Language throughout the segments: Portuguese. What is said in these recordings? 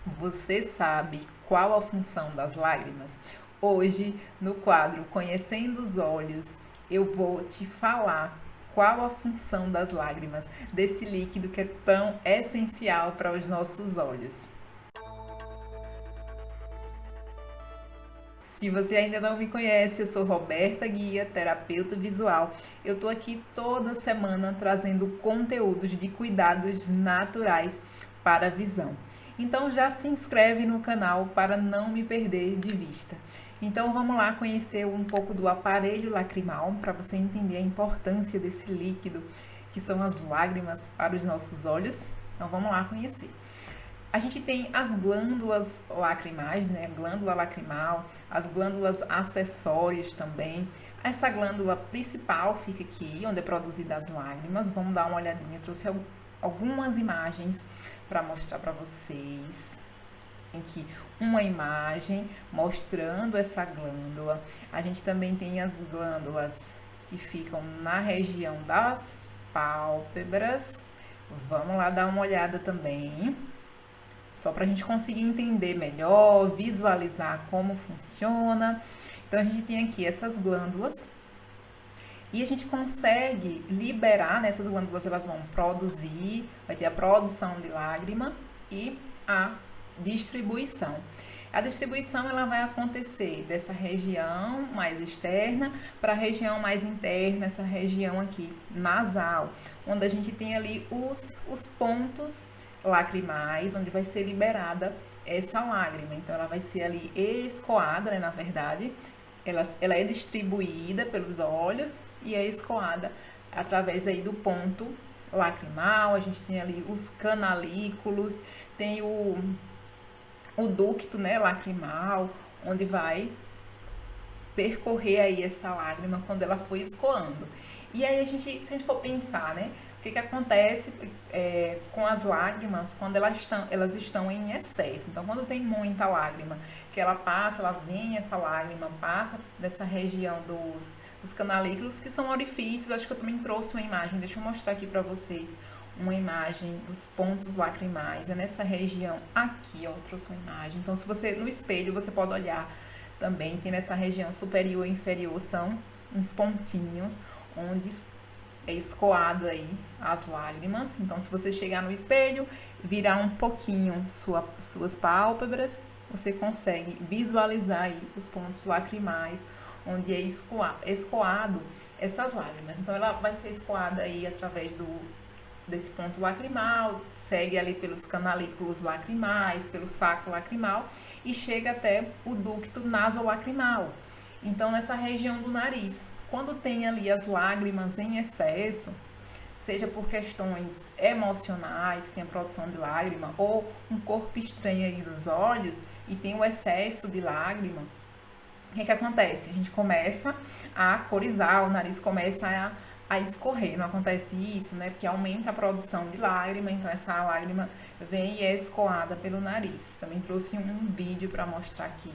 Você sabe qual a função das lágrimas? Hoje, no quadro Conhecendo os Olhos, eu vou te falar qual a função das lágrimas, desse líquido que é tão essencial para os nossos olhos. Se você ainda não me conhece, eu sou Roberta Guia, terapeuta visual. Eu tô aqui toda semana trazendo conteúdos de cuidados naturais para a visão. Então já se inscreve no canal para não me perder de vista. Então vamos lá conhecer um pouco do aparelho lacrimal para você entender a importância desse líquido que são as lágrimas para os nossos olhos. Então vamos lá conhecer. A gente tem as glândulas lacrimais, né? Glândula lacrimal, as glândulas acessórias também. Essa glândula principal fica aqui, onde é produzida as lágrimas. Vamos dar uma olhadinha. Eu trouxe algumas imagens para mostrar para vocês. Tem aqui uma imagem mostrando essa glândula. A gente também tem as glândulas que ficam na região das pálpebras. Vamos lá dar uma olhada também. Só para a gente conseguir entender melhor, visualizar como funciona. Então a gente tem aqui essas glândulas e a gente consegue liberar, né? Essas glândulas elas vão produzir, vai ter a produção de lágrima e a distribuição. A distribuição ela vai acontecer dessa região mais externa para a região mais interna, essa região aqui nasal, onde a gente tem ali os pontos lacrimais, onde vai ser liberada essa lágrima. Então, ela vai ser ali escoada, né, na verdade. Ela é distribuída pelos olhos e é escoada através aí do ponto lacrimal. A gente tem ali os canalículos, tem o ducto, né, lacrimal, onde vai percorrer aí essa lágrima quando ela for escoando. E aí se a gente for pensar, né, o que acontece com as lágrimas quando elas estão em excesso. Então, quando tem muita lágrima, que ela vem essa lágrima, passa dessa região dos canalículos, que são orifícios. Acho que eu também trouxe uma imagem, deixa eu mostrar aqui para vocês uma imagem dos pontos lacrimais. É nessa região aqui, ó, eu trouxe uma imagem. Então, se você, no espelho, você pode olhar também, tem nessa região superior e inferior, são uns pontinhos, onde é escoado aí as lágrimas. Então, se você chegar no espelho, virar um pouquinho suas pálpebras, você consegue visualizar aí os pontos lacrimais, onde é escoado essas lágrimas. Então, ela vai ser escoada aí através desse ponto lacrimal, segue ali pelos canalículos lacrimais, pelo saco lacrimal e chega até o ducto nasolacrimal. Então, nessa região do nariz. Quando tem ali as lágrimas em excesso, seja por questões emocionais, que tem a produção de lágrima, ou um corpo estranho aí dos olhos e tem o excesso de lágrima, o que acontece? A gente começa a corizar, o nariz começa a escorrer. Não acontece isso, né? Porque aumenta a produção de lágrima, então essa lágrima vem e é escoada pelo nariz. Também trouxe um vídeo para mostrar aqui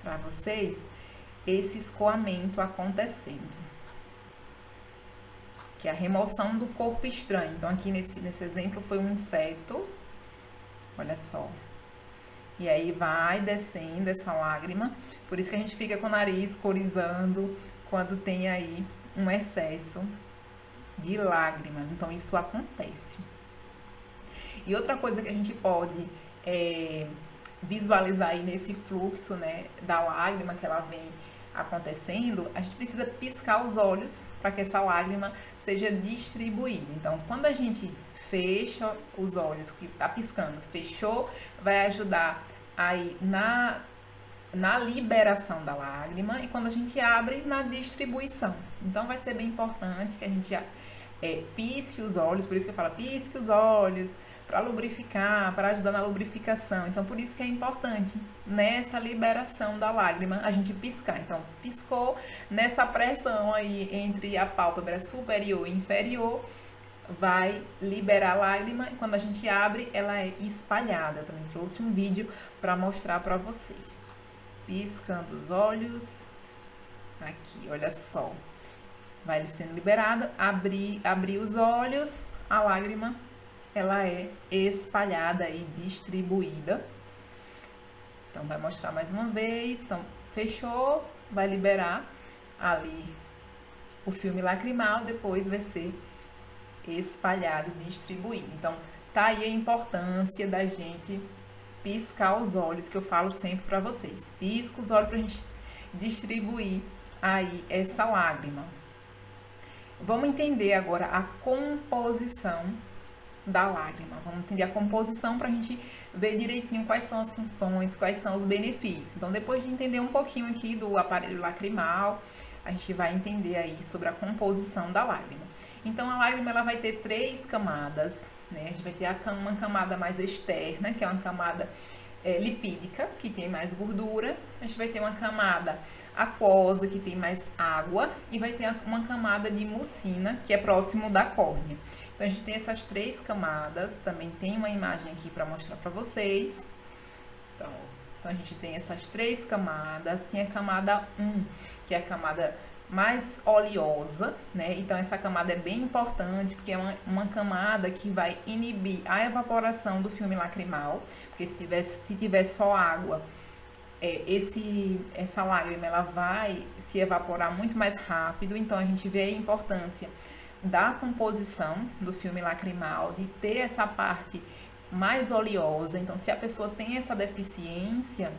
para vocês esse escoamento acontecendo, que é a remoção do corpo estranho. Então aqui nesse exemplo foi um inseto, olha só, e aí vai descendo essa lágrima, por isso que a gente fica com o nariz corizando quando tem aí um excesso de lágrimas. Então isso acontece. E outra coisa que a gente pode visualizar aí nesse fluxo, né, da lágrima que ela vem acontecendo, a gente precisa piscar os olhos para que essa lágrima seja distribuída. Então, quando a gente fecha os olhos, que está piscando, fechou, vai ajudar aí na liberação da lágrima, e quando a gente abre, na distribuição. Então, vai ser bem importante que a gente pisque os olhos, por isso que eu falo pisque os olhos, para lubrificar, para ajudar na lubrificação. Então, por isso que é importante, nessa liberação da lágrima, a gente piscar. Então, piscou, nessa pressão aí entre a pálpebra superior e inferior, vai liberar a lágrima, e quando a gente abre, ela é espalhada. Eu também trouxe um vídeo para mostrar para vocês. Piscando os olhos, aqui, olha só. Vai sendo liberada, abrir os olhos, a lágrima ela é espalhada e distribuída. Então, vai mostrar mais uma vez. Então, fechou, vai liberar ali o filme lacrimal, depois vai ser espalhado, distribuído. Então, tá aí a importância da gente piscar os olhos, que eu falo sempre para vocês. Pisca os olhos pra gente distribuir aí essa lágrima. Vamos entender agora a composição da lágrima. Vamos entender a composição para a gente ver direitinho quais são as funções, quais são os benefícios. Então, depois de entender um pouquinho aqui do aparelho lacrimal, a gente vai entender aí sobre a composição da lágrima. Então, a lágrima ela vai ter 3 camadas, né? A gente vai ter uma camada mais externa, que é uma camada lipídica, que tem mais gordura. A gente vai ter uma camada aquosa, que tem mais água, e vai ter uma camada de mucina, que é próximo da córnea. Então, a gente tem essas 3 camadas. Também tem uma imagem aqui para mostrar para vocês. Então, a gente tem essas 3 camadas. Tem a camada 1, que é a camada mais oleosa, né? Então, essa camada é bem importante, porque é uma camada que vai inibir a evaporação do filme lacrimal, porque se tiver só água, essa lágrima ela vai se evaporar muito mais rápido. Então, a gente vê a importância da composição do filme lacrimal, de ter essa parte mais oleosa. Então, se a pessoa tem essa deficiência,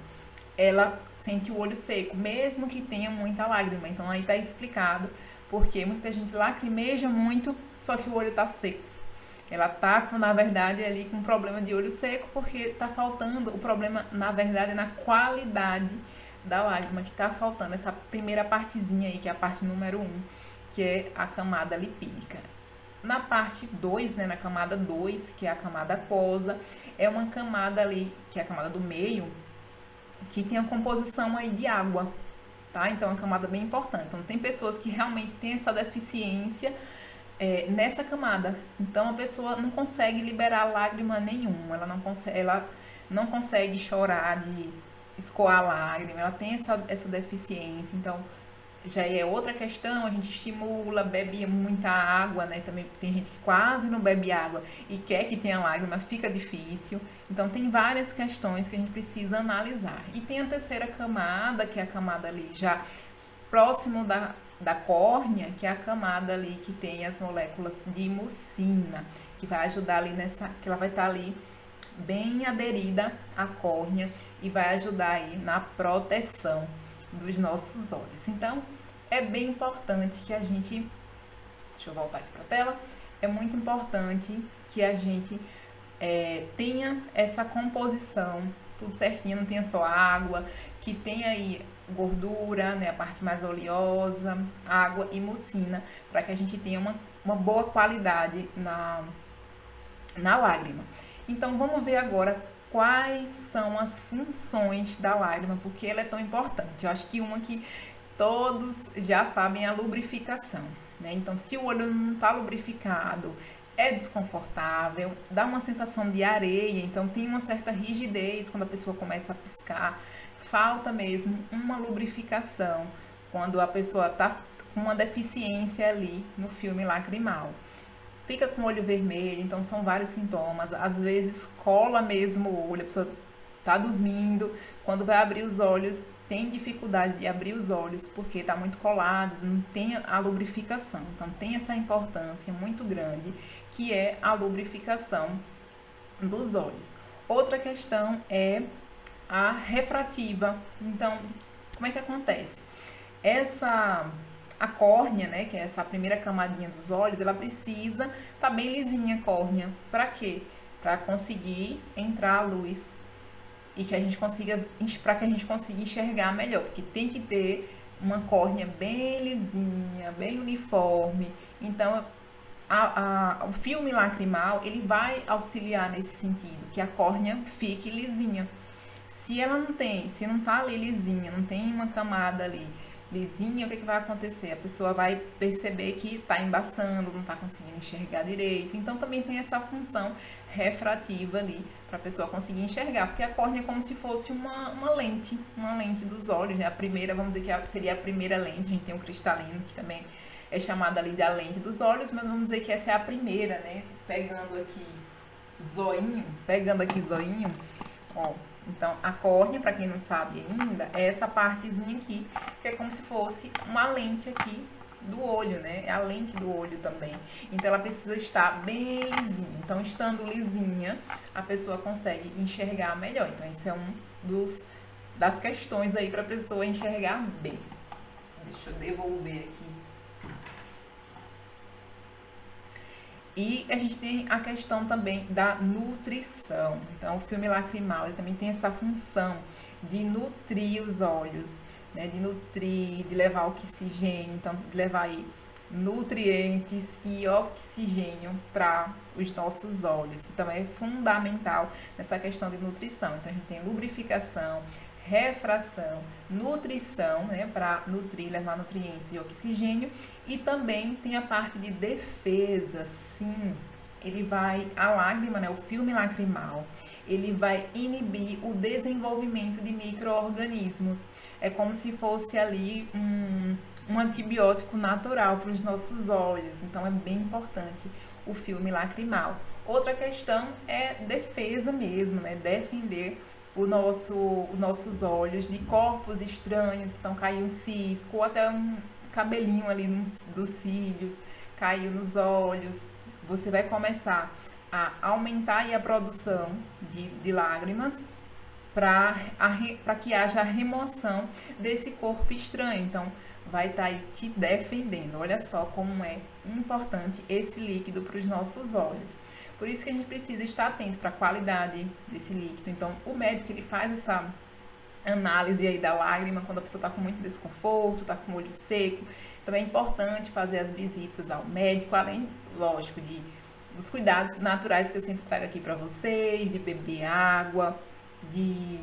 ela sente o olho seco, mesmo que tenha muita lágrima. Então, aí tá explicado porque muita gente lacrimeja muito, só que o olho tá seco. Ela tá, na verdade, ali com um problema de olho seco, porque tá faltando, o problema, na verdade, é na qualidade da lágrima, que tá faltando essa primeira partezinha aí, que é a parte número 1, que é a camada lipídica. Na parte 2, né, na camada 2, que é a camada aquosa, é uma camada ali, que é a camada do meio, que tem a composição aí de água, tá? Então, é uma camada bem importante. Então, tem pessoas que realmente têm essa deficiência nessa camada. Então, a pessoa não consegue liberar lágrima nenhuma, ela não consegue chorar de escoar lágrima, ela tem essa deficiência. Então, já é outra questão. A gente estimula, bebe muita água, né? Também tem gente que quase não bebe água e quer que tenha lágrima, fica difícil. Então, tem várias questões que a gente precisa analisar. E tem a terceira camada, que é a camada ali já próximo da córnea, que é a camada ali que tem as moléculas de mucina, que vai ajudar ali que ela vai estar ali bem aderida à córnea e vai ajudar aí na proteção dos nossos olhos. Então, é bem importante que a gente... Deixa eu voltar aqui para a tela. É muito importante que a gente tenha essa composição, tudo certinho, não tenha só água, que tenha aí gordura, né, a parte mais oleosa, água e mucina, para que a gente tenha uma boa qualidade na lágrima. Então, vamos ver agora quais são as funções da lágrima, porque ela é tão importante. Eu acho que uma que todos já sabem é a lubrificação, né? Então, se o olho não está lubrificado, é desconfortável, dá uma sensação de areia, então tem uma certa rigidez quando a pessoa começa a piscar. Falta mesmo uma lubrificação quando a pessoa está com uma deficiência ali no filme lacrimal. Fica com o olho vermelho, então são vários sintomas. Às vezes cola mesmo o olho, a pessoa tá dormindo, quando vai abrir os olhos tem dificuldade de abrir os olhos porque está muito colado, não tem a lubrificação. Então tem essa importância muito grande que é a lubrificação dos olhos. Outra questão é a refrativa. Então, como é que acontece? A córnea, né, que é essa primeira camadinha dos olhos, ela precisa estar bem lisinha a córnea. Para quê? Para conseguir entrar a luz e que a gente consiga, para que a gente consiga enxergar melhor, porque tem que ter uma córnea bem lisinha, bem uniforme. Então, o filme lacrimal, ele vai auxiliar nesse sentido, que a córnea fique lisinha. Se ela não tem, se não tá ali lisinha, não tem uma camada ali lisinha, o que vai acontecer? A pessoa vai perceber que tá embaçando, não tá conseguindo enxergar direito. Então também tem essa função refrativa ali para a pessoa conseguir enxergar, porque a córnea é como se fosse uma lente dos olhos, né? A primeira, vamos dizer que seria a primeira lente. A gente tem o cristalino, que também é chamada ali da lente dos olhos, mas vamos dizer que essa é a primeira, né? Pegando aqui zoinho, pegando aqui zoinho, ó. Então, a córnea, para quem não sabe ainda, é essa partezinha aqui, que é como se fosse uma lente aqui do olho, né? É a lente do olho também. Então, ela precisa estar bem lisinha. Então, estando lisinha, a pessoa consegue enxergar melhor. Então, esse é um das questões aí para a pessoa enxergar bem. Deixa eu devolver aqui. E a gente tem a questão também da nutrição. Então, o filme lacrimal ele também tem essa função de nutrir os olhos, né? De nutrir, de levar oxigênio, então de levar aí nutrientes e oxigênio para os nossos olhos. Então, é fundamental nessa questão de nutrição. Então, a gente tem lubrificação, refração, nutrição, né, para nutrir, levar nutrientes e oxigênio, e também tem a parte de defesa, sim. Ele vai, a lágrima, né, o filme lacrimal, ele vai inibir o desenvolvimento de micro-organismos. É como se fosse ali um antibiótico natural para os nossos olhos. Então, é bem importante o filme lacrimal. Outra questão é defesa mesmo, né, defender os nossos olhos de corpos estranhos, então caiu um cisco, ou até um cabelinho ali dos cílios, caiu nos olhos. Você vai começar a aumentar aí a produção de lágrimas para que haja a remoção desse corpo estranho. Então, vai estar aí te defendendo. Olha só como é importante esse líquido para os nossos olhos. Por isso que a gente precisa estar atento para a qualidade desse líquido. Então, o médico ele faz essa análise aí da lágrima quando a pessoa está com muito desconforto, está com o olho seco. Então, é importante fazer as visitas ao médico, além, lógico, dos cuidados naturais que eu sempre trago aqui para vocês, de beber água, de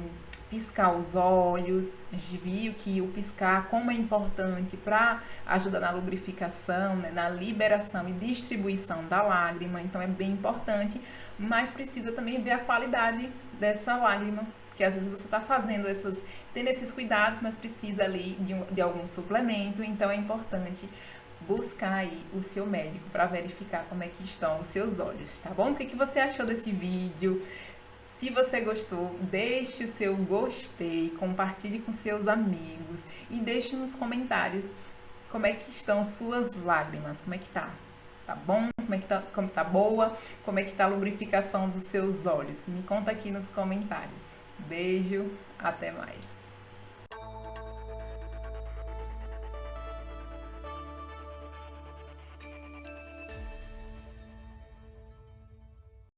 piscar os olhos. A gente viu que o piscar, como é importante para ajudar na lubrificação, né, na liberação e distribuição da lágrima, então é bem importante, mas precisa também ver a qualidade dessa lágrima, porque às vezes você está tendo esses cuidados, mas precisa ali de algum suplemento, então é importante buscar aí o seu médico para verificar como é que estão os seus olhos, tá bom? O que você achou desse vídeo? Se você gostou, deixe o seu gostei, compartilhe com seus amigos e deixe nos comentários como é que estão suas lágrimas, como é que tá? Tá bom? Como tá boa? Como é que tá a lubrificação dos seus olhos? Me conta aqui nos comentários. Beijo, até mais.